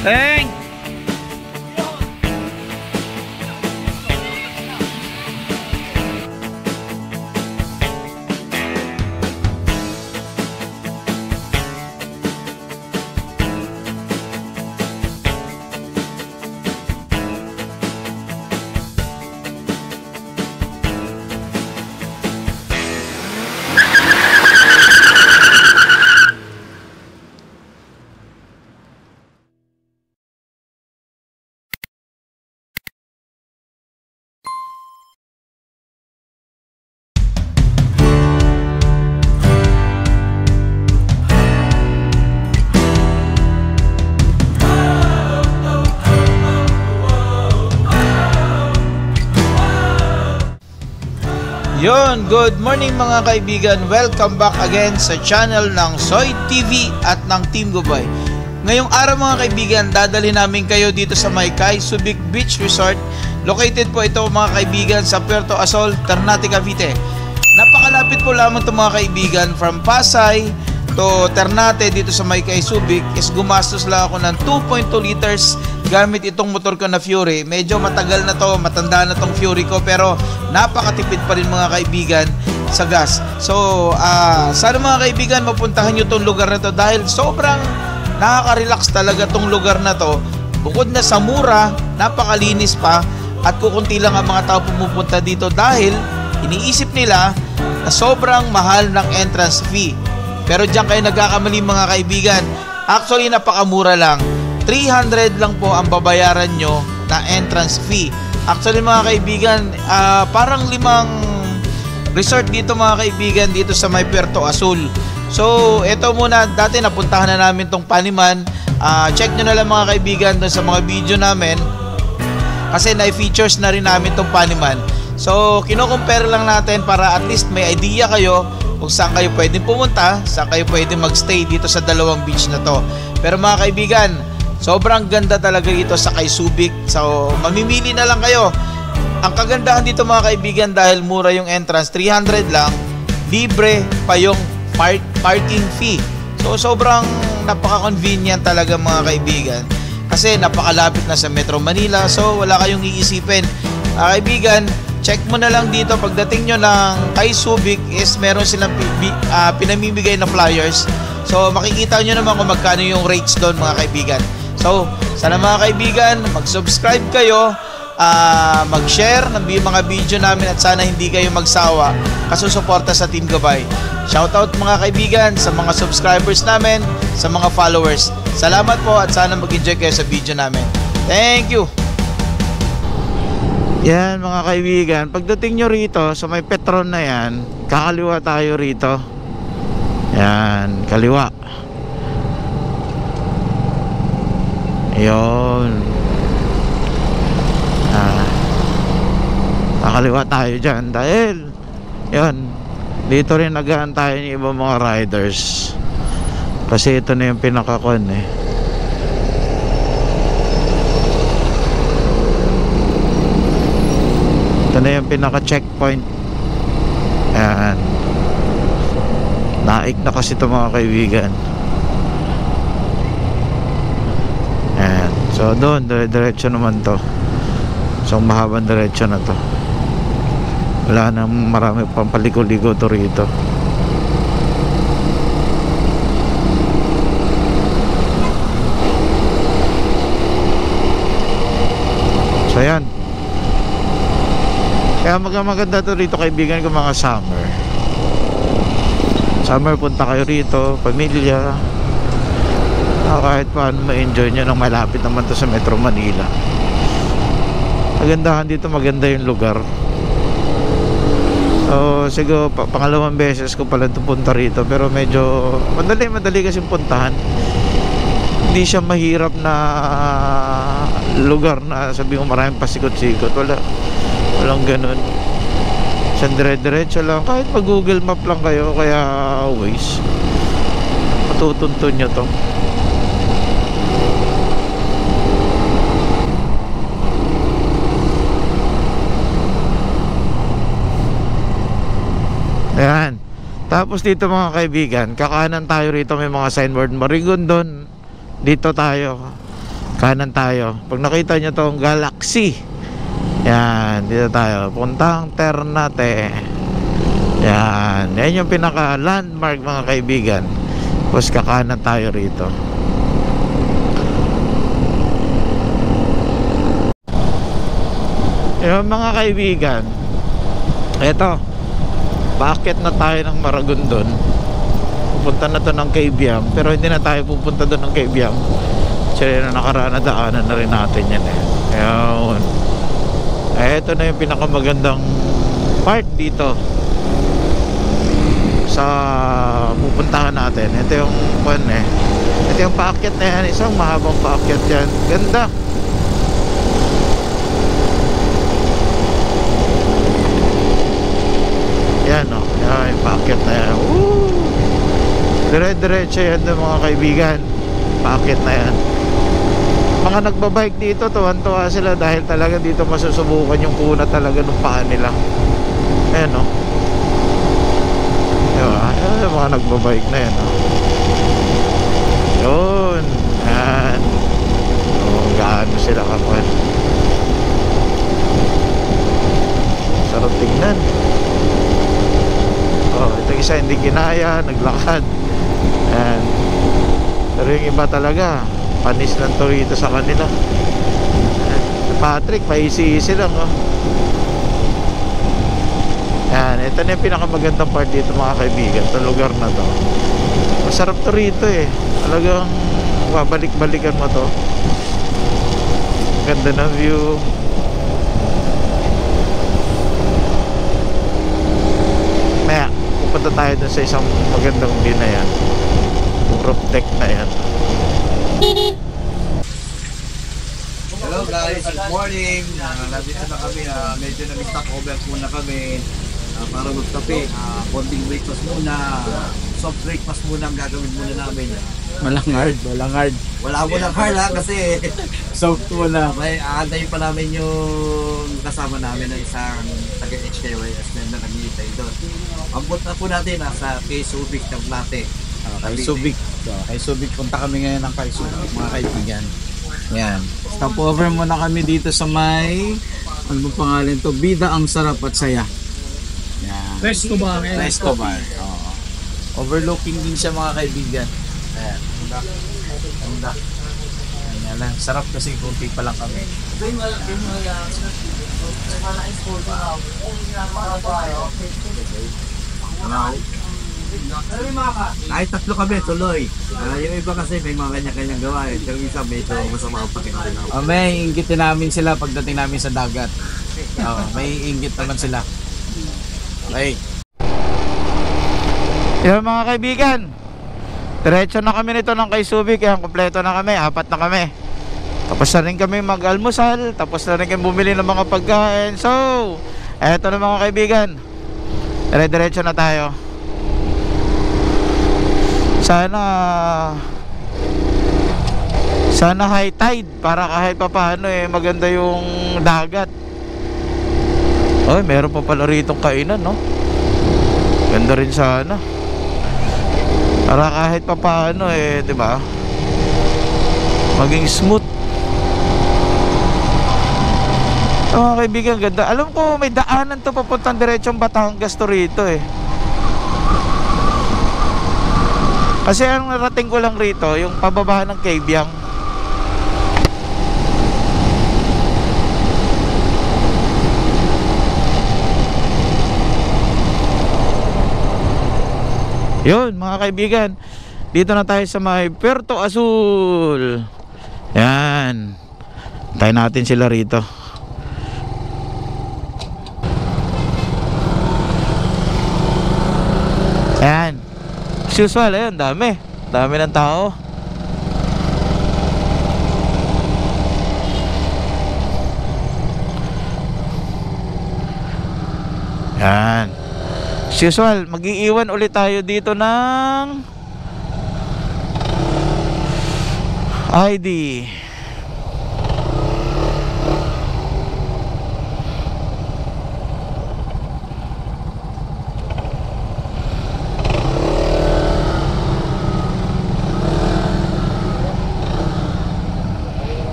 Teng! Yon, good morning mga kaibigan. Welcome back again sa channel ng Soy TV at ng Team Gubay. Ngayong araw mga kaibigan, dadalhin namin kayo dito sa Maykay Subic Beach Resort. Located po ito mga kaibigan sa Puerto Asol, Ternate, Cavite. Napakalapit po lamang ito mga kaibigan. From Pasay to Ternate dito sa Maykay Subic is gumastos lang ako ng 2.2 liters gamit itong motor ko na Fury. Medyo matagal na to, matanda na tong Fury ko, pero napakatipid pa rin mga kaibigan sa gas. So sana mga kaibigan mapuntahan nyo tong lugar na to dahil sobrang nakaka-relax talaga tong lugar na to. Bukod na sa mura, napakalinis pa at kukunti lang ang mga tao pumupunta dito dahil iniisip nila na sobrang mahal ng entrance fee. Pero diyan kayo nagkakamali mga kaibigan. Actually napakamura lang. 300 lang po ang babayaran nyo na entrance fee. Actually mga kaibigan, parang 5 resort dito mga kaibigan dito sa may Puerto Asol. So ito muna, dati napuntahan na namin tong Paniman. Check nyo na lang mga kaibigan doon sa mga video namin kasi na-features na rin namin tong Paniman. So kino-compare lang natin para at least may idea kayo kung saan kayo pwedeng pumunta, saan kayo pwedeng magstay dito sa dalawang beach na to. Pero mga kaibigan, sobrang ganda talaga dito sa Kay Subic. So mamimili na lang kayo. Ang kagandahan dito mga kaibigan dahil mura yung entrance, 300 lang, libre pa yung parking fee. So sobrang napaka-convenient talaga mga kaibigan kasi napakalapit na sa Metro Manila. So wala kayong iisipin mga kaibigan. Check mo na lang dito pagdating nyo ng Kay Subic is meron silang pinamimigay na flyers. So makikita nyo naman kung magkano yung rates doon mga kaibigan. So sana mga kaibigan mag-subscribe kayo, mag-share ng mga video namin at sana hindi kayo magsawa kasusuporta sa Team Gabay. Shoutout mga kaibigan sa mga subscribers namin, sa mga followers. Salamat po at sana mag-enjoy kayo sa video namin. Thank you! Yan mga kaibigan, pagdating nyo rito sa may Petron na yan, kakaliwa tayo rito. Yan, kaliwa. Ayun. Kakaliwa tayo dyan dahil yan, dito rin nag-aantay ng ibang mga riders kasi ito na yung pinakakon eh. Ito na yung pinaka-checkpoint. Ayan. Naik na kasi ito mga kaibigan. Ayan. So doon, diretso naman to. So mahabang diretso na to. Wala na marami pang paligo-ligo to rito. So ayan. Kaya maganda to rito kaibigan kung mga summer. Summer punta kayo rito, pamilya. Kahit paano ma-enjoy nyo nang malapit naman to sa Metro Manila. Magandahan dito, maganda yung lugar. So siguro pangalawang beses ko pala ito punta rito. Pero medyo madali kasi puntahan. Hindi siya mahirap na lugar na sabi mo maraming pasikot-sikot. Walang ganun. Isang dire-diretso lang. Kahit mag Google Map lang kayo, kaya always matutuntun nyo to. Ayan. Tapos dito mga kaibigan, kakanan tayo rito, may mga signboard. Marigondon, dito tayo. Kanan tayo. Pag nakita nyo tong Galaxy, yan, dito tayo. Puntang Ternate. Yan. Yan yung pinaka landmark mga kaibigan. Tapos kakanan tayo rito. Yung mga kaibigan, eto, bakit na tayo ng Maragondon? Pupunta na to ng Cabiam, pero hindi na tayo pupunta doon ng Cabiam. Actually, na nakaraan na daanan na rin natin yan eh. Ayun. Eto na yung pinakamagandang part dito sa pupuntahan natin. Ito yung ito yung paakyat na yan. Isang mahabang paakyat yan. Ganda. Yan o. Yan yung paakyat na yan. Woo! Dire-diretso yan doon mga kaibigan. Paakyat na yan. Mga nagbabike dito, tuwan-tuwa sila dahil talaga dito masusubukan yung kuna talaga ng paa nila. Ayan o. Diba? Ayan yung mga nagbabike na yan o. Yun. Ayan. O, gaano sila kapan. Sarap tingnan. O, ito isa hindi kinaya, naglakad. Ayan. Pero yung iba talaga panis lang to rito sa kanila. Patrick, paisi-isi lang oh. Yan, ito na yung pinakamagandang part dito mga kaibigan, sa lugar na to. Masarap to rito eh. Talagang babalik-balikan mo to. Ganda ng view. Maya, pupunta tayo dun sa isang magandang view na yan. Roof deck na yan. Hello guys, good morning. Nandito na kami, medyo nag-stop over muna kami para magkape. Konting breakfast muna, soft breakfast muna ang gagawin muna namin. Walang hard. Wala munang hard ha, kasi soft muna. May aantayin pa namin yung kasama namin ng isang taga-HKYS na nag-iitay doon. Ang punta po natin sa kay Subic ng Plate. Kay Subic. So, kay Subic, punta kami ngayon ng kay Subic mga kaibigan. Yan. Stop over muna kami dito sa may, ano bang pangalan to? Bida ang sarap at saya. Yan. Resto bar. Resto bar. Oo. Overlooking din siya mga kaibigan. Ayan. Ganda. Ayan lang. Sarap kasi kunti pa lang kami. Kahit tatlo kami, tuloy. Yung iba kasi may mga kanya-kanyang gawain. Yung isa medyo masama ang pakinig. May inggitin namin sila pagdating namin sa dagat. May inggit naman sila. Okay. Yan mga kaibigan, diretso na kami nito ng kay Subic. Yan, kompleto na kami, 4 na kami. Tapos na rin kami mag-almusal. Tapos na rin kami bumili ng mga pagkain. So, eto na mga kaibigan, dire-diretso na tayo. Sana high tide para kahit papaano maganda yung dagat. Ay, meron pa pala rito kainan, no? Ganda rin sana. Para kahit papaano 'di ba? Maging smooth. Mga kaibigan, ganda. Alam ko may daanan to papuntang diretsong Batangas to rito Kasi ang narating ko lang rito, yung pababa ng Cabiang. Yun mga kaibigan, dito na tayo sa may Puerto Azul. Yan. Tayo natin sila rito. Yan. As usual, ayun, dami ng tao. Yan. As usual, mag-iiwan ulit tayo dito ng ID.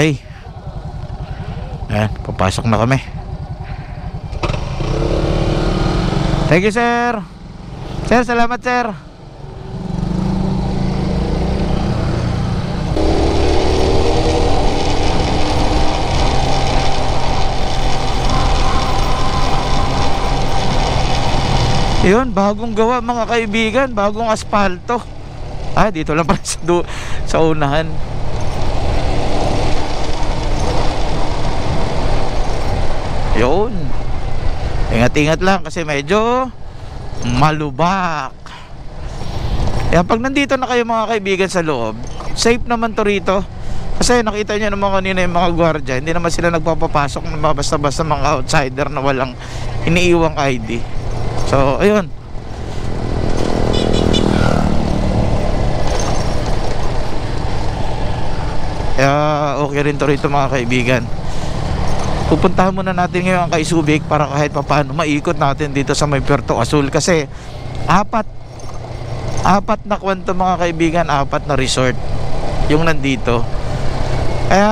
Okay. Ayan, papasok na kami. Thank you, sir. Sir, salamat, sir. Yun, bagong gawa mga kaibigan, bagong asfalto. Dito lang pala sa unahan. Yun. Ingat-ingat lang kasi medyo malubak. Kaya pag nandito na kayo mga kaibigan sa loob, safe naman to rito. Kasi nakita nyo naman kanina yung mga gwardiya, hindi naman sila nagpapapasok ng basta-basta mga outsider na walang iniiwang ID. So, ayun. Kaya okay rin to rito mga kaibigan. Pupuntahan muna natin ngayon kay Subic para kahit papaano maikot natin dito sa may Puerto Azul. Kasi apat na kwento mga kaibigan, 4 na resort yung nandito. Kaya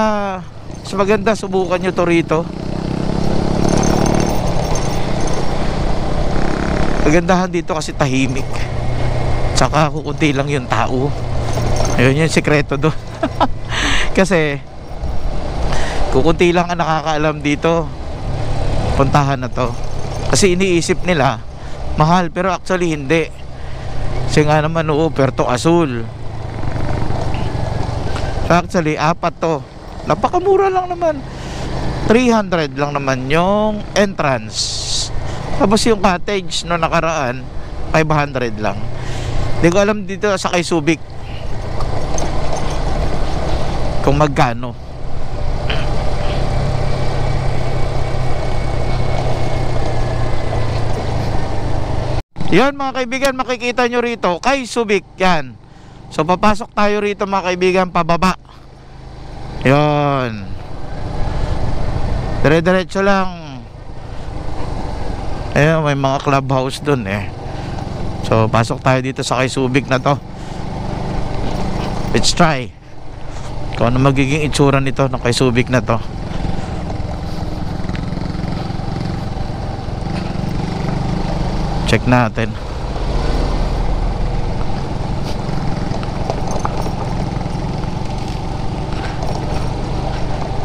mas maganda subukan nyo to rito. Kagandahan dito kasi tahimik, tsaka kukunti lang yung tao. Ayun yung sikreto doon. Kasi kukunti lang ang nakakaalam dito. Puntahan na to. Kasi iniisip nila mahal, pero actually hindi. Kasi nga naman Puerto Azul. So actually 4 to. Napakamura lang naman. 300 lang naman yung entrance. Tapos yung cottage no nakaraan 500 lang. Hindi ko alam dito sa kay Subic kung magkano. Yan mga kaibigan, makikita nyo rito kay Subic yan. So papasok tayo rito mga kaibigan pababa. Yan, dire-diretso lang. Ayun, may mga clubhouse dun eh. So pasok tayo dito sa kay Subic na to. Let's try kung ano magiging itsura nito ng kay Subic na to. Check natin.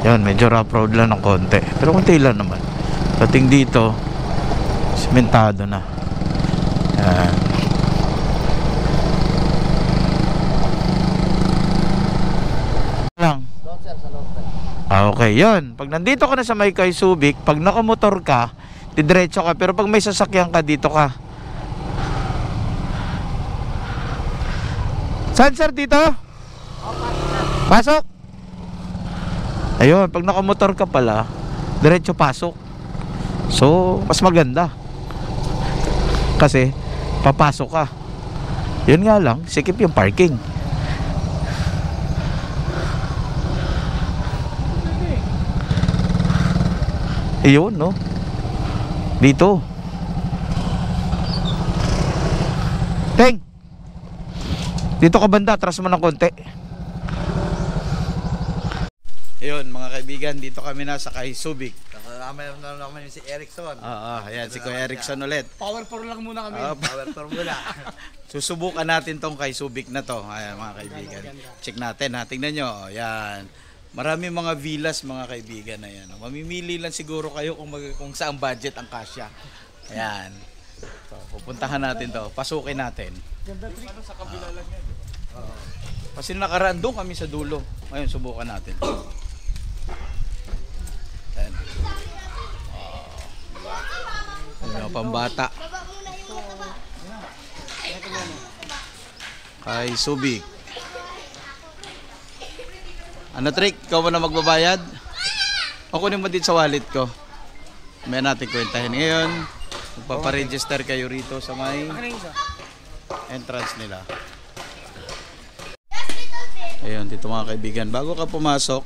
Yan, medyo rough road lang ng konti, pero konti lang naman. Dating dito sementado na. Yan. Lang. Okay, yun. Pag nandito ka na sa may kay Subic, pag nakamotor ka, didiretso ka. Pero pag may sasakyan ka, dito ka. Saan sir dito? Pasok. Ayun, pag nakamotor ka pala, diretso pasok. So, mas maganda. Kasi, papasok ka. Yun nga lang, sikip yung parking. Ayun, no? Dito. Teng! Dito ka banda, atras mo ng konti. Ayun, mga kaibigan, dito kami na sa kay Subic. Meron na naman si Erickson. Ayan, si Kuya Erickson ulit. Power 4 lang muna kami. Power 4 muna. Susubukan natin tong kay Subic na to. Ayan, mga kaibigan. Check natin, ha. Tingnan nyo. Ayan. Marami mga villas, mga kaibigan na yan. Mamimili lang siguro kayo kung saan budget ang kasya. Ayan. So, pupuntahan natin to. Pasukin natin. Ganda trick. Sa kabila lang yan. Kasi nakaraan doon kami sa dulo. Ngayon, subukan natin. Ayan. Ayan, pambata. Kay Subic. Ano trick? Ikaw mo na magbabayad? O kunin mo din sa wallet ko. May natin kwentahin. Ngayon, magpaparegister kayo rito sa may entrance nila. Ayun, dito mga kaibigan. Bago ka pumasok,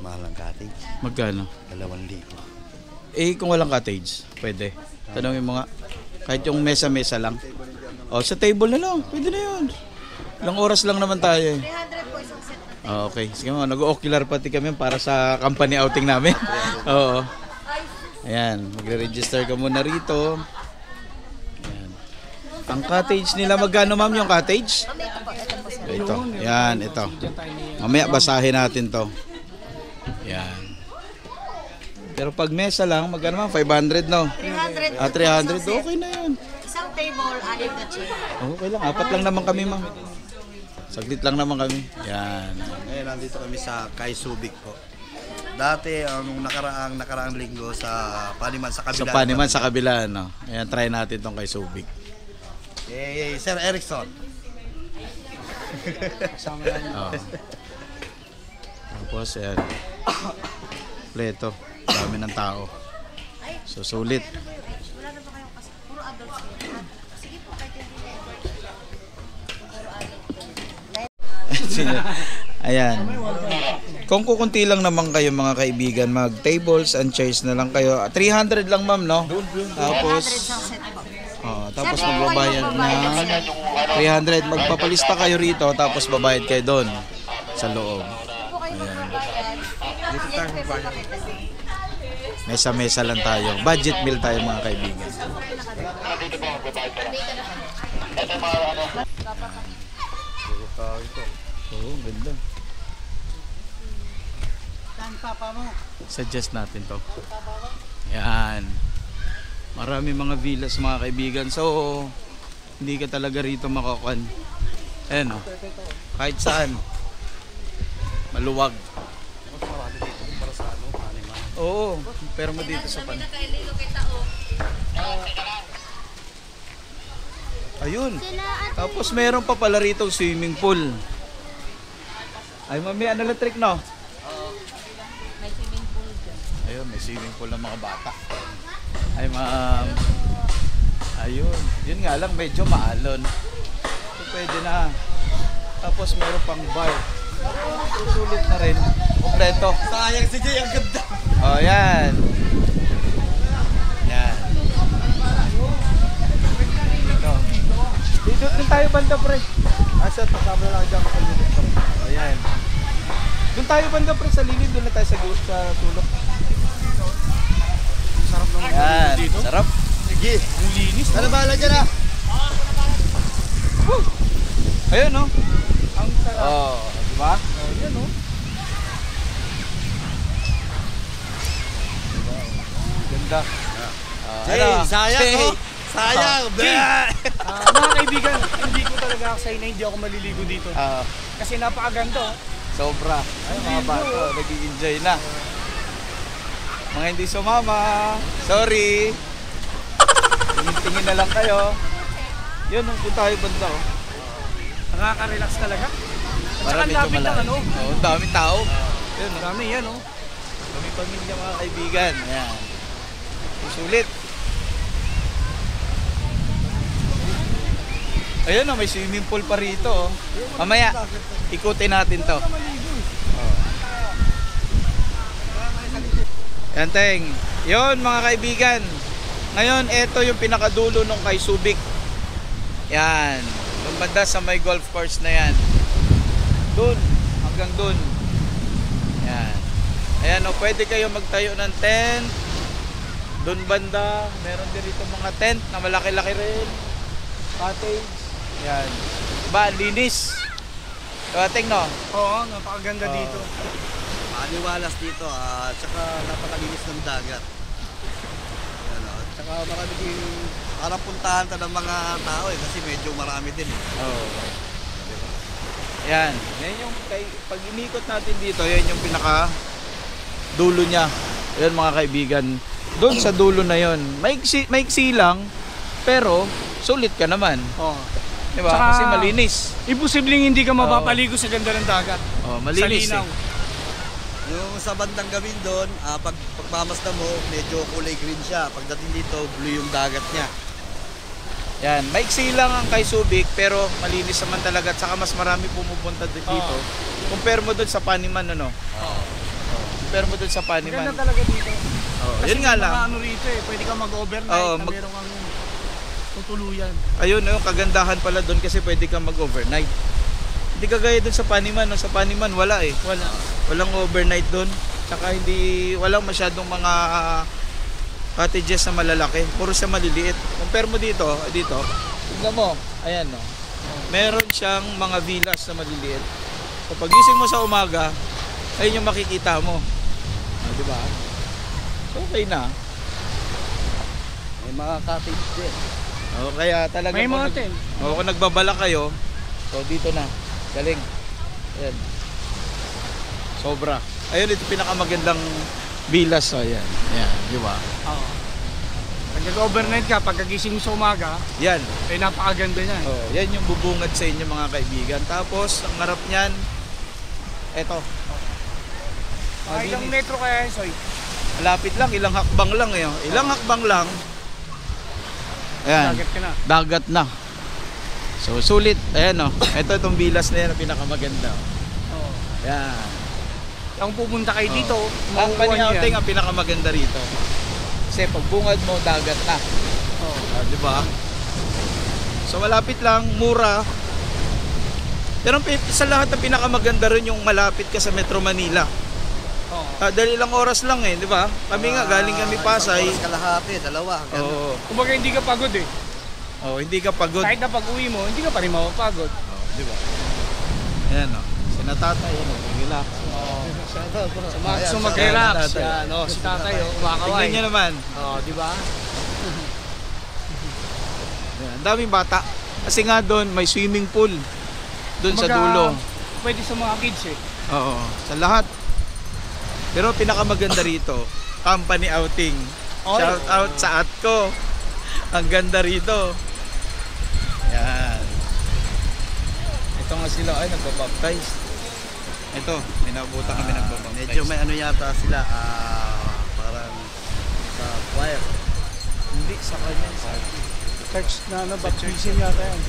Mahal ang cottage. magkano? 2,000. Kung walang cottage, pwede. Tanongin mo nga. Kahit yung mesa-mesa lang. O, sa table na lang. Pwede na yun. Ilang oras lang naman tayo eh. 300 po isang set na. Okay. Sige mo, nag-ocular pati kami para sa company outing namin. Oo. Ayan, magre-register ka muna rito. Ayan. Ang cottage nila, magkano ma'am yung cottage? Ito. Ayan, ito. Mamaya basahin natin to. Ayan. Pero pag mesa lang, magkano ma'am? 500 no? 300. 300. Okay na yun. Isang table, anim na chair. Okay lang. 4 lang naman kami ma'am. Saglit lang naman kami. Ayan. Ngayon nandito kami sa Kay Subic po. Dati nung nakaraang linggo sa Paniman sa kabila. Sa Paniman sa kabila, no? Ayan, try natin tong kay Subic. Sir Erickson. Oh. Tapos, ayan. Pleto. Dami ng tao. So, sulit. Wala na ba kayong kasi? Puro adults yun. Sige po, kahit hindi Ayan. Kung kukunti lang naman kayo mga kaibigan, mag-tables and chairs na lang kayo. 300 lang ma'am, no? Tapos, tapos magbabayad na 300. Magpapalista kayo rito, tapos babayad kayo doon sa loob. Mesa-mesa lang tayo. Budget meal tayo mga kaibigan. Oo, ganda. Suggest natin to. Yan. Marami mga villas mga kaibigan. So, hindi ka talaga rito makakuan. Ayan o. Kahit saan. Maluwag. Oo. Pero mo dito sa pan. Ayun. Tapos meron pa pala rito swimming pool. Ay mami, ano lang trick no? may swimming pool dyan. Ayun, may swimming pool ng mga bata. Ay ma'am. Ayun. Yun nga lang, medyo maalon. So, pwede na. Tapos meron pang bar. Sulit na rin. Kompleto. Sayang si Jay, ang ganda. Oh, yan. Yan. Ito. Dito din tayo banda, pre. Asa, kasama na lang dyan makalunod. Oh, yan. Doon tayo banda, pre, sa lilim. Doon na tayo sa sulok. Sarap naman Yan. dito. Sarap. Sige, ang linis. Ano bahala dyan ah? Woo! Ayun, no? Ang sarap. Oh, diba? Oh, yan, no? Ganda. Jay, sayang Jay. oh. Sayang. Mga kaibigan, hindi ko talaga ako say na hindi ako maliligo dito. Kasi napakaganda. Sobra. Ay, mga bata, nag-i-enjoy na. Mga hindi sumama, sorry. Tingin-tingin na lang kayo. Yun, kung tayo banda, oh. Nakaka-relax talaga. At saka Para ang medyo lapit ng malalim. ano. Oh, ang daming tao. Yun, oh. Dami yan oh. Kami pamilya mga kaibigan. Ayan. Sulit. Ayun oh, may swimming pool pa rito. Oh. Mamaya, ikutin natin to. Oh. Yan, Teng. Yun mga kaibigan. Ngayon, ito yung pinakadulo nung kay Subic. Yan. Yung banda sa may golf course na yan. Doon. Hanggang doon. Yan. Ayan o, pwede kayo magtayo ng tent. Doon banda, meron din rito mga tent na malaki-laki rin. Cottage. Yan. Diba, linis. Diba, Teng, no? Oo, napakaganda dito. Maliwalas dito at saka napakalinis ng dagat. Yan, at saka marami din para puntahan ta ng mga tao kasi medyo marami din. Oo. Yan. Yan yung, pag inikot natin dito, yan yung pinaka dulo niya. Yan mga kaibigan. Doon sa dulo na yon, maiksi lang, pero sulit ka naman. Oo. Diba? Tsaka, Kasi malinis. Imposibleng hindi ka mapapaligo sa ganda ng dagat. Oh, malinis Sa linaw. Yung sa bandang gawin doon, pagmamasdan mo, medyo kulay green siya. Pagdating dito, blue yung dagat niya. Yan, maiksi lang ang kay Subic, pero malinis naman talaga at saka mas marami pumupunta dito. Compare mo doon sa Paniman, ano? Compare mo doon sa Paniman. Maganda talaga dito. Yun nga lang. Ano rito eh, pwede kang mag-overnight Oo, na meron kang tutuluyan. Ayun, yung kagandahan pala doon kasi pwede kang mag-overnight. Hindi kagaya doon sa Paniman. No? Sa Paniman, wala eh. Wala. Walang overnight doon. Tsaka walang masyadong mga cottages na malalaki. Puro sa maliliit. Compare mo dito, tignan mo, ayan no. Meron siyang mga villas na maliliit. So pagising mo sa umaga, ayun yung makikita mo. Di ba? So, okay na. May mga cottage din. O, kaya talaga May mountain. kung nagbabala kayo, so dito na. Galing. Ayan. Sobra. Ayun, ito pinakamagandang villas. So, ayan. Ayan, di ba? Oo. Pag nag-overnight ka, pagkagising mo sa umaga, Yan. ay napakaganda niyan. Oh, yan yung bubungad sa inyo mga kaibigan. Tapos, ang harap niyan, eto. Ilang metro kaya yan, Soy? Malapit lang, ilang hakbang lang eh. Ilang hakbang lang. Ayan, Dagat ka na. dagat na. So, sulit. Ayan o. Ito, itong villas na yan ang pinakamaganda. Oo. Ayan. Kung pupunta kayo dito, Ang makukuha niyo outing yan. ang pinakamaganda rito. Kasi pag bungad mo, dagat na. Oo. Di ba? So, malapit lang, mura. Pero sa lahat ng pinakamaganda rin yung malapit ka sa Metro Manila. Oo. Dahil ilang oras lang eh, di ba? Kami nga, galing kami Pasay. Isang oras kalahati, dalawa. Ganun. Oo. Kumbaga hindi ka pagod eh. Oh, hindi ka pagod. Kahit na pag-uwi mo, hindi ka pa rin mapapagod. Oh, di ba? Ayan o. Si natatay, relax. Sa mga Ayan, gusto sa- mag-relax, tatay. yan, oh, si tatay, oh, Tingnan kumakaway. nyo naman. Oh, di ba? Ayan, ang daming bata. Kasi nga doon, may swimming pool. Doon sa dulo. Pwede sa mga kids eh. Oo, sa lahat. Pero pinakamaganda rito, company outing. Oy. Shout out sa Atco. Ang ganda rito. Yan. Ito nga sila ay nagbabaptize. Ito, may nabutan kami nagbabaptize. Medyo may ano yata sila, parang sa choir. Hindi sa kanya sa Church na ano, baptism yata yan.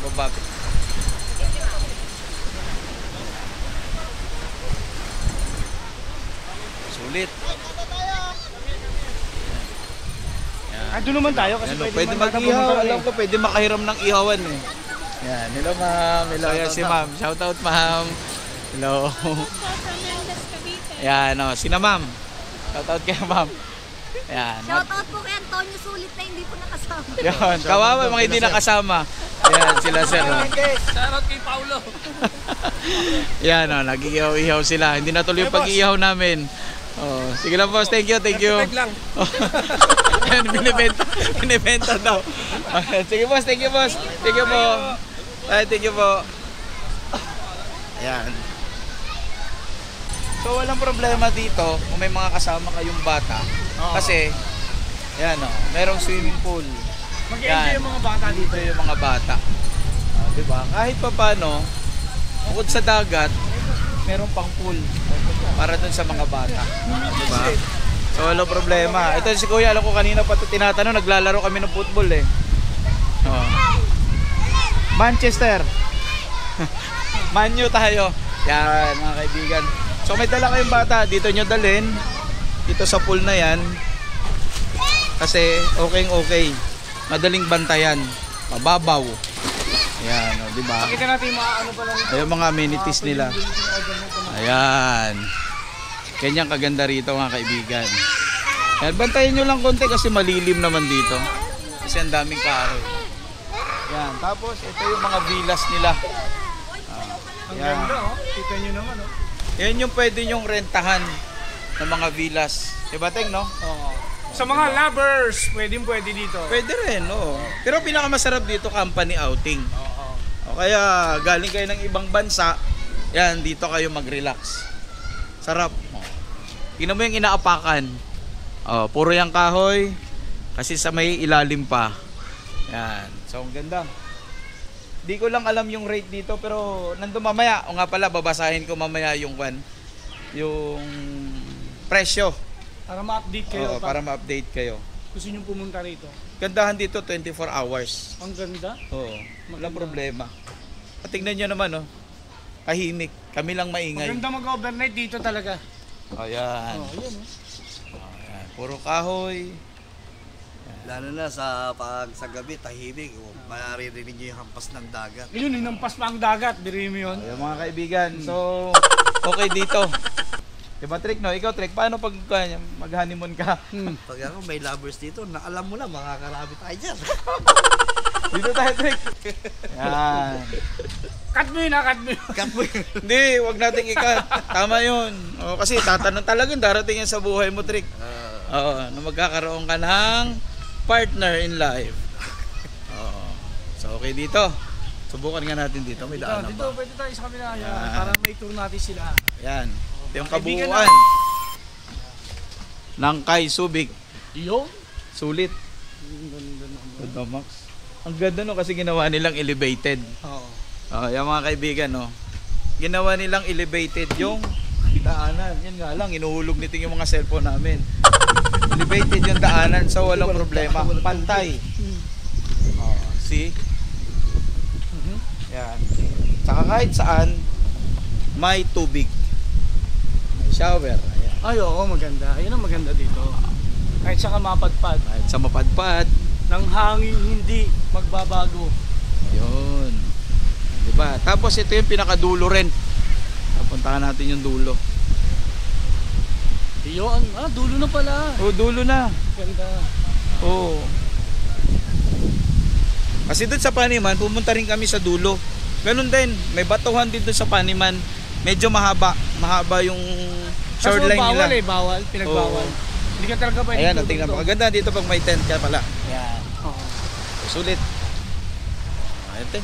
babaptize. Sulit. Ah, doon naman tayo kasi Ano, pwede, pwede naman natin mag-ihaw. pumunta Alam rin. ko, pwede makahiram ng ihawan eh. Yan, hello ma'am. Hello, yan si ma'am. Shout out ma'am. Hello. Fernandez, Cavite. Yan, o, sina ma'am. Shout out kay ma'am. Yan. Shoutout po kay Antonio Sulit na hindi po nakasama. Yan, kawawa mga hindi nakasama. Yan, sila sir. O. Shoutout kay Paulo. Yan, o, nag-ihaw-ihaw sila. Hindi na tuloy yung pag-ihaw namin. Oh, sige lang boss, thank you. lang. Yan, binibenta daw. Sige boss, thank you boss. Thank you po. Ay, thank you po. Ayan. So walang problema dito kung may mga kasama kayong bata. Kasi, yan o, merong swimming pool. Mag-enjoy yung mga bata dito. Dito yung mga bata. Diba? Kahit pa paano, bukod sa dagat, merong pang pool para dun sa mga bata. Diba? So walang problema. Ito si Kuya, alam ko kanina pa ito tinatanong, naglalaro kami ng football eh. Oh. Manchester. Man U tayo. Yan mga kaibigan. So may dala kayong bata, dito nyo dalhin. Dito sa pool na yan. Kasi okay. Madaling bantayan. Mababaw. Yan, o, diba? Pakita natin yung mga ano pala nito. Ayun mga amenities nila. Ayan. Kanyang kaganda rito mga kaibigan. Yan, bantayan nyo lang konti kasi malilim naman dito. Kasi ang daming kahoy. Yan. Tapos ito yung mga villas nila. Ang Yan. ganda oh. Kita nyo naman oh. Yan yung pwede nyong rentahan ng mga villas. Diba Teng, no? Oo. Sa mga lovers, pwede dito. Pwede rin, no? Pero pinakamasarap dito, company outing. Oo. O kaya galing kayo ng ibang bansa, yan, dito kayo mag-relax. Sarap. Tingnan mo yung inaapakan. Oh, puro yung kahoy. Kasi sa may ilalim pa. Yan. So, ang ganda. Di ko lang alam yung rate dito, pero nandun mamaya. O nga pala, babasahin ko mamaya yung presyo. Para ma-update kayo. Oo, para ma-update kayo. Gusto nyo pumunta rito. Gandahan dito, 24 hours. Ang ganda. Oo, walang problema. At tingnan nyo naman, oh. Kahimik. Kami lang maingay. Maganda mag-overnight dito talaga. Ayan. Oh, yun oh. Ayan. Puro kahoy. Ayan. Lalo na sa gabi, tahimik. Maririnig nyo yung hampas ng dagat. Yun, hinampas pa ang dagat. Biri mo yun. Ayun mga kaibigan, so okay dito. Diba Trick, no? Ikaw Trick, paano pag mag-honeymoon ka? Pag ako may lovers dito, na alam mo na, makakarami tayo dyan. Dito tayo Trick. Yan. Cut mo yun ha, cut mo yun. Cut mo yun. Hindi, wag nating ikat. Tama yun. O, kasi tatanong talagang darating yan sa buhay mo Trick. Oo, na magkakaroon ka ng partner in life. Oo. So okay dito. Subukan nga natin dito. May daan Dito, ba? pwede tayo sa kabila. Yan, Yan. para may tour natin sila. Yan. Ito yung Kaibigan kabuuan ng Kay Subic. Yo. Sulit. Ganda Max. Ang ganda no kasi ginawa nilang elevated. Oo. Yung mga kaibigan no. Ginawa nilang elevated yung daanan. Yan nga lang inuhulog nito yung mga cellphone namin. Elevated yung daanan so walang problema. Pantay. See? Yan. Saka kahit saan may tubig. May shower. Ayan. Ay, oo, maganda. Ayun ang maganda dito. Kahit saka mapadpad. Kahit sa mapadpad. Nang hangin hindi magbabago. Yun. Diba? Tapos ito yung pinakadulo rin. Napuntahan natin yung dulo. Yun, dulo na pala. Oh, dulo na. Ganda. Oo. Kasi doon sa Paniman, pumunta rin kami sa dulo. Ganun din, may batuhan din doon sa Paniman. Medyo mahaba yung shoreline bawal nila. Bawal, pinagbawal. Hindi ka talaga pwede. Ayan, tingnan mo. Maganda dito pag may tent ka pala. Ayan. Oo. Sulit. Ayan, ten.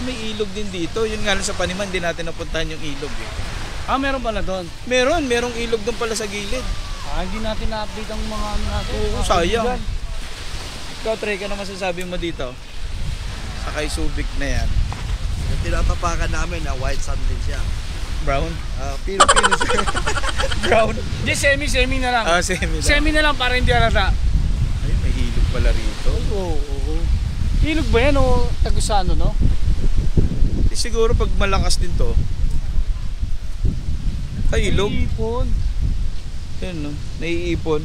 May ilog din dito. Yun nga lang sa Paniman, hindi natin napuntahan yung ilog. Meron pala doon. Merong ilog doon pala sa gilid. Hindi natin na-update ang mga natin. Oo, sayang. Ikaw, Trey, ano masasabi mo dito? Sa Kay Subic na yan. Yung tinatapakan namin na white sand din siya. Brown? Pino-pino siya. Brown? Hindi, semi na lang. Semi lang. Semi na lang para hindi halata. Ay, may ilog pala rito. Oo. Ilog ba yan o Tagusano, no? Siguro pag malakas din to. Ay, ilog. Ipon. Yan, no? Naiipon.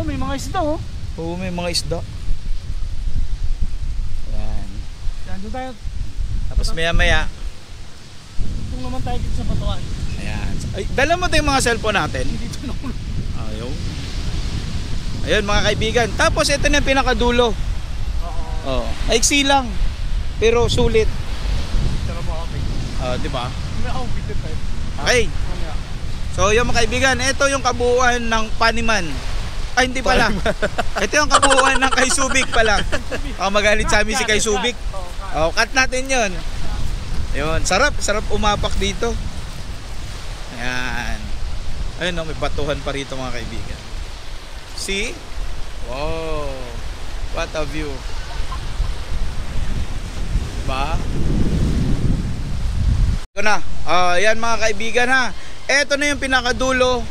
May mga isda, oh. Oo, may mga isda. Yan. Yan, doon tayo. Tapos maya-maya. Kung naman tayo dito sa Batuan. Ayan. Ay, dala mo tayong mga cellphone natin. Dito na ulo. Ayaw. Ayun mga kaibigan. Tapos ito na yung pinakadulo. Oo. Aiksi lang. Pero sulit. Tara mo, okay. Di ba? May ako bitin tayo. Okay. So yung mga kaibigan, ito yung kabuuan ng Paniman. Ay hindi pala. Ito yung kabuuan ng Kay Subic pala. Magalit sa amin si Kay Subic. Cut natin yun. Ayun, sarap umapak dito. Ayan. Ayun, may batuhan pa rito mga kaibigan. See? Wow. What a view. Diba? Ito na. Ayan mga kaibigan ha. Ito na yung pinakadulo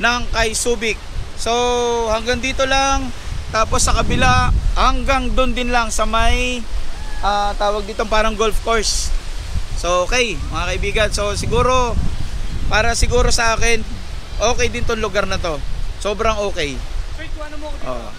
ng Kay Subic. So hanggang dito lang. Tapos sa kabila hanggang doon din lang sa may tawag dito parang golf course. So okay mga kaibigan. So siguro para siguro sa akin okay din tong lugar na to. Sobrang okay. Wait, ano mo ako dito?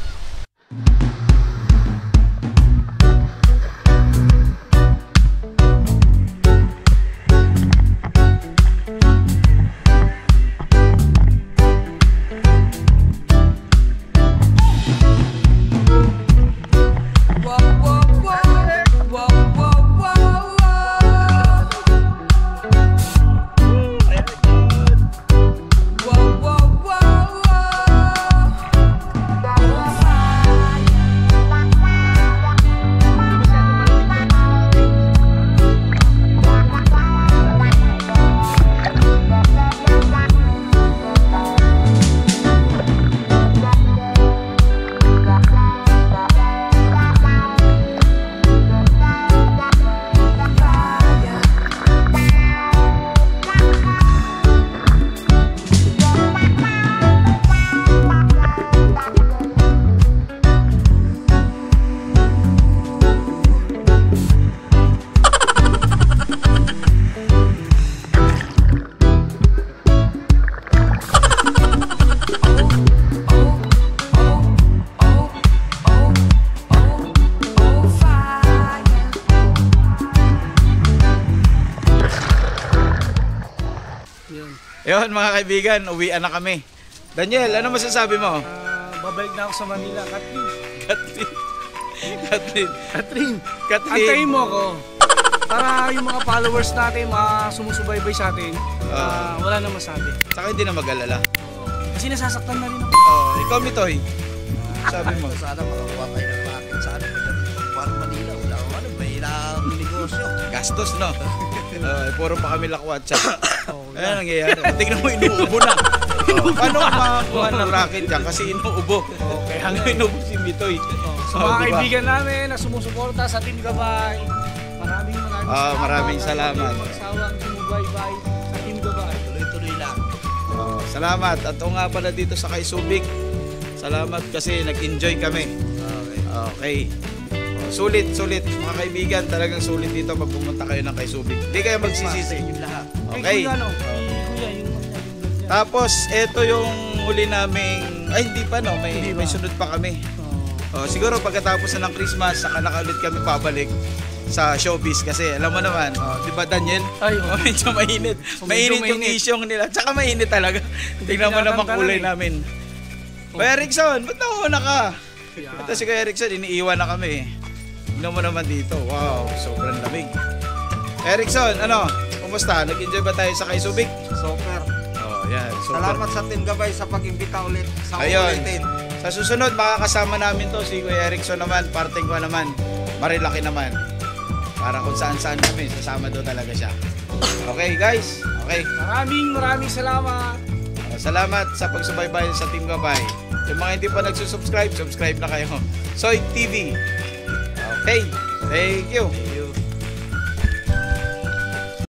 Yun mga kaibigan, uwian na kami. Daniel, ano masasabi mo? Babalik na ako sa Manila. Catherine. Antayin mo ako. Para yung mga followers natin, mga sumusubaybay sa atin, wala na masabi. Saka hindi na mag-alala. Kasi nasasaktan na rin ako. Ikaw, Mitoy. Sabi mo. Sana makakuha kayo ng package. Sana parang Manila. Wala ko ano, may ilang negosyo. Gastos, no? Puro pa kami lakwatsa. Ayan nangyayari. Tingnan mo, inuubo na. Paano ka makakuha ng racket dyan? Kasi inuubo. Kaya nga inuubo si Mitoy. Sa mga kaibigan namin na sumusuporta sa Team Gabay, maraming salamat. Magsawang sumubaybay sa Team Gabay. Tuloy-tuloy lang. Salamat. At o nga pala dito sa kay Subic. Salamat kasi nag-enjoy kami. Okay. Sulit. Mga kaibigan, talagang sulit dito pag pumunta kayo ng kay Subic. Hindi kayo magsisisi. Yung lahat. Okay. Tapos, ito yung huli naming... Ay, hindi pa, no? May sunod pa kami. Siguro pagkatapos na ng Christmas, saka na ulit kami pabalik sa showbiz kasi alam mo naman, di ba Daniel? Ay, medyo mainit. Mainit yung isyong nila. Tsaka mainit talaga. Tingnan mo naman kulay namin. Kuya Erickson, ba't nauna ka? Ito si Kuya Erickson, iniiwan na kami. Tingnan mo naman dito. Wow, sobrang lamig. Erickson, ano? Kumusta? Nag-enjoy ba tayo sa kay Subic? Super. Yan. Super. Salamat sa Team Gabay sa pag-imbita ulit sa Ayun. ulitin. Sa susunod, makakasama namin to si Kuya Erickson naman, parting ko naman, Marilaki naman. Para kung saan-saan kami, sasama doon talaga siya. Okay guys? Okay. Maraming salamat. Salamat sa pagsubaybay sa Team Gabay. Yung mga hindi pa nagsusubscribe, subscribe na kayo. Soy TV. Okay. Thank you.